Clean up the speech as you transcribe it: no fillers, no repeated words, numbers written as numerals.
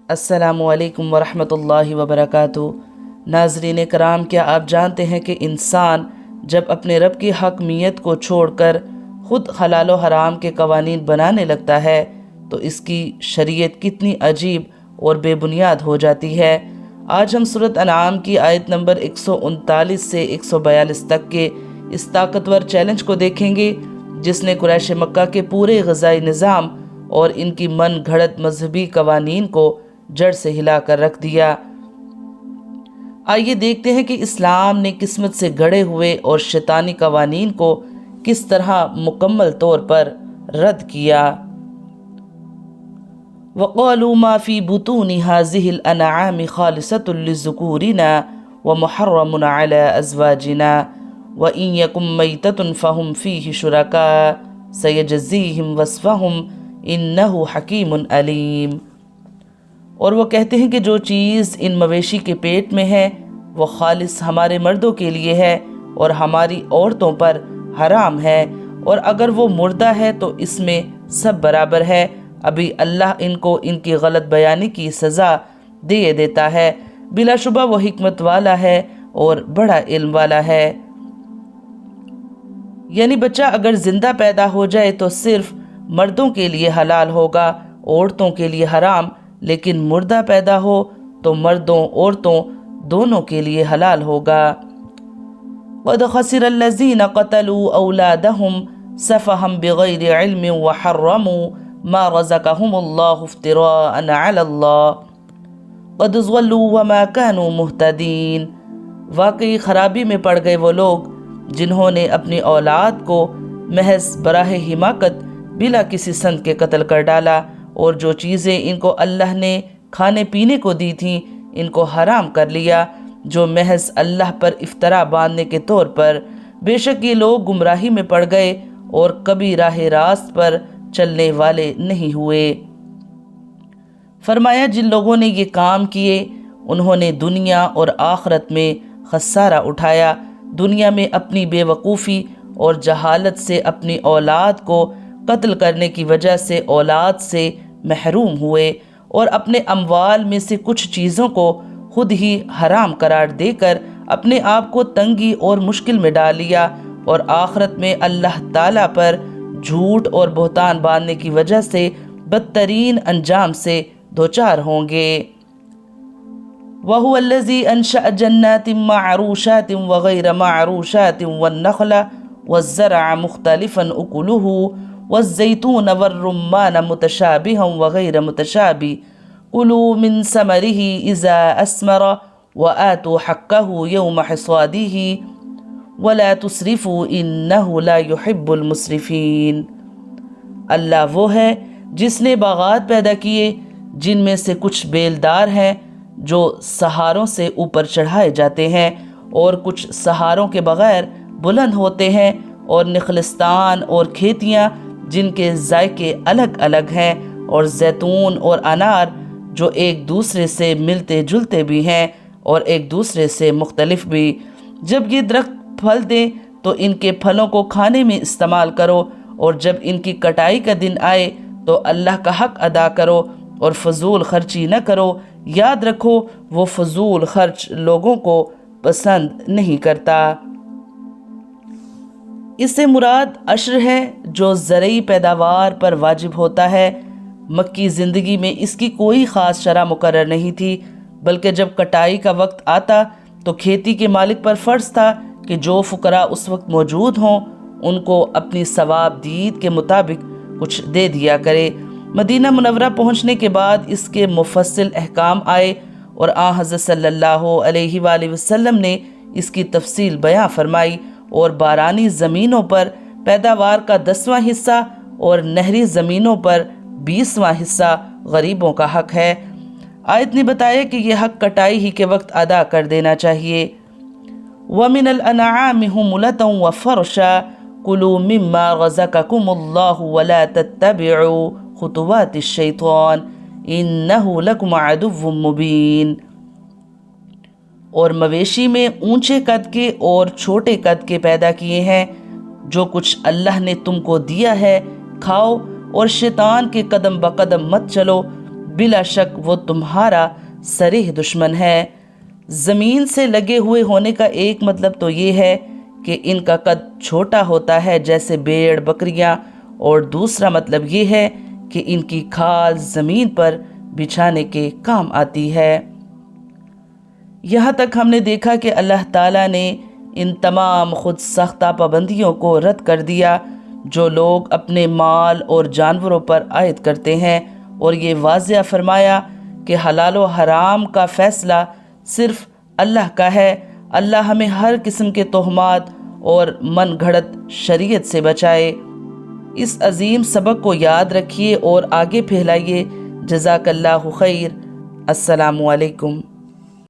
السلام علیکم ورحمۃ اللہ وبرکاتہ۔ ناظرین کرام، کیا آپ جانتے ہیں کہ انسان جب اپنے رب کی حاکمیت کو چھوڑ کر خود حلال و حرام کے قوانین بنانے لگتا ہے تو اس کی شریعت کتنی عجیب اور بے بنیاد ہو جاتی ہے۔ آج ہم سورۃ انعام کی آیت نمبر 139 سے 142 تک کے اس طاقتور چیلنج کو دیکھیں گے جس نے قریش مکہ کے پورے غذائی نظام اور ان کی من گھڑت مذہبی قوانین کو جڑ سے ہلا کر رکھ دیا۔ آئیے دیکھتے ہیں کہ اسلام نے قسمت سے گڑھے ہوئے اور شیطانی قوانین کو کس طرح مکمل طور پر رد کیا۔ وَقَالُوا مَا فِي بُطُونِ هَٰذِهِ الْأَنْعَامِ خَالِصَةٌ لِّلذُّكُورِنَا وَمُحَرَّمٌ عَلَىٰ أَزْوَاجِنَا وَإِن يَكُن مَّيْتَةٌ فَهُمْ فِيهِ شُرَكَاءُ سَيَجْزِيهِمْ وَصْفَهُمْ إِنَّهُ حَكِيمٌ عَلِيمٌ۔ اور وہ کہتے ہیں کہ جو چیز ان مویشی کے پیٹ میں ہے وہ خالص ہمارے مردوں کے لیے ہے اور ہماری عورتوں پر حرام ہے، اور اگر وہ مردہ ہے تو اس میں سب برابر ہے۔ ابھی اللہ ان کو ان کی غلط بیانی کی سزا دے دیتا ہے، بلا شبہ وہ حکمت والا ہے اور بڑا علم والا ہے۔ یعنی بچہ اگر زندہ پیدا ہو جائے تو صرف مردوں کے لیے حلال ہوگا، عورتوں کے لیے حرام، لیکن مردہ پیدا ہو تو مردوں عورتوں دونوں کے لیے حلال ہوگا۔ قَدْ خَسِرَ الَّذِينَ قَتَلُوا أَوْلَادَهُمْ سَفَهًا بِغَيْرِ عِلْمٍ وَحَرَّمُوا مَا رَزَقَهُمُ اللَّهُ افْتِرَاءً عَلَى اللَّهِ قَدْ ضَلُّوا وَمَا كَانُوا مُهْتَدِينَ۔ واقعی خرابی میں پڑ گئے وہ لوگ جنہوں نے اپنی اولاد کو محض براہ حماقت بلا کسی سند کے قتل کر ڈالا، اور جو چیزیں ان کو اللہ نے کھانے پینے کو دی تھیں ان کو حرام کر لیا، جو محض اللہ پر افطرا باندھنے کے طور پر۔ بے شک یہ لوگ گمراہی میں پڑ گئے اور کبھی راہ راست پر چلنے والے نہیں ہوئے۔ فرمایا جن لوگوں نے یہ کام کیے انہوں نے دنیا اور آخرت میں خسارہ اٹھایا۔ دنیا میں اپنی بے وقوفی اور جہالت سے اپنی اولاد کو قتل کرنے کی وجہ سے اولاد سے محروم ہوئے، اور اپنے اموال میں سے کچھ چیزوں کو خود ہی حرام قرار دے کر اپنے آپ کو تنگی اور مشکل میں ڈال لیا، اور آخرت میں اللہ تعالیٰ پر جھوٹ اور بہتان باندھنے کی وجہ سے بدترین انجام سے دوچار ہوں گے۔ وَهُوَ الَّذِي أَنشَأَ جَنَّاتٍ مَّعْرُوشَاتٍ وَغَيْرَ مَعْرُوشَاتٍ وَالنَّخْلَ وَالزَّرْعَ مُخْتَلِفًا أُكُلُهُ وَالزَّيْتُونَ وَالرُّمَّانَ مُتَشَابِهًا وَغَيْرَ مُتَشَابِهٍ كُلُوا مِن ثَمَرِهِ إِذَا أَثْمَرَ وَآتُوا حَقَّهُ يَوْمَ حِصَادِهِ وَلَا تُسْرِفُوا إِنَّهُ لَا يُحِبُّ الْمُسْرِفِينَ۔ اللہ وہ ہے جس نے باغات پیدا کیے جن میں سے کچھ بیلدار ہیں جو سہاروں سے اوپر چڑھائے جاتے ہیں، اور کچھ سہاروں کے بغیر بلند ہوتے ہیں، اور نخلستان اور کھیتیاں جن کے ذائقے الگ الگ ہیں، اور زیتون اور انار جو ایک دوسرے سے ملتے جلتے بھی ہیں اور ایک دوسرے سے مختلف بھی۔ جب یہ درخت پھل دیں تو ان کے پھلوں کو کھانے میں استعمال کرو، اور جب ان کی کٹائی کا دن آئے تو اللہ کا حق ادا کرو اور فضول خرچی نہ کرو۔ یاد رکھو وہ فضول خرچ لوگوں کو پسند نہیں کرتا۔ اس سے مراد عشر ہے جو زرعی پیداوار پر واجب ہوتا ہے۔ مکی زندگی میں اس کی کوئی خاص شرح مقرر نہیں تھی، بلکہ جب کٹائی کا وقت آتا تو کھیتی کے مالک پر فرض تھا کہ جو فقراء اس وقت موجود ہوں ان کو اپنی ثواب دید کے مطابق کچھ دے دیا کرے۔ مدینہ منورہ پہنچنے کے بعد اس کے مفصل احکام آئے، اور حضرت صلی اللہ علیہ وآلہ وسلم نے اس کی تفصیل بیان فرمائی، اور بارانی زمینوں پر پیداوار کا 10واں حصہ اور نہری زمینوں پر 20واں حصہ غریبوں کا حق ہے۔ آیت نے بتایا کہ یہ حق کٹائی ہی کے وقت ادا کر دینا چاہیے۔ وَمِنَ الْأَنْعَامِ حُمُلَةً وَفَرْشًا كُلُوا مِمَّا رَزَقَكُمُ اللَّهُ وَلَا تَتَّبِعُوا خُطُوَاتِ الشَّيْطَانِ إِنَّهُ لَكُمْ عَدُوٌّ مُّبِينٌ۔ اور مویشی میں اونچے قد کے اور چھوٹے قد کے پیدا کیے ہیں، جو کچھ اللہ نے تم کو دیا ہے کھاؤ، اور شیطان کے قدم بقدم مت چلو، بلا شک وہ تمہارا صریح دشمن ہے۔ زمین سے لگے ہوئے ہونے کا ایک مطلب تو یہ ہے کہ ان کا قد چھوٹا ہوتا ہے جیسے بھیڑ بکریاں، اور دوسرا مطلب یہ ہے کہ ان کی کھال زمین پر بچھانے کے کام آتی ہے۔ یہاں تک ہم نے دیکھا کہ اللہ تعالیٰ نے ان تمام خود ساختہ پابندیوں کو رد کر دیا جو لوگ اپنے مال اور جانوروں پر عائد کرتے ہیں، اور یہ واضح فرمایا کہ حلال و حرام کا فیصلہ صرف اللہ کا ہے۔ اللہ ہمیں ہر قسم کے تہمات اور من گھڑت شریعت سے بچائے۔ اس عظیم سبق کو یاد رکھیے اور آگے پھیلائیے۔ جزاک اللہ خیر۔ السلام علیکم۔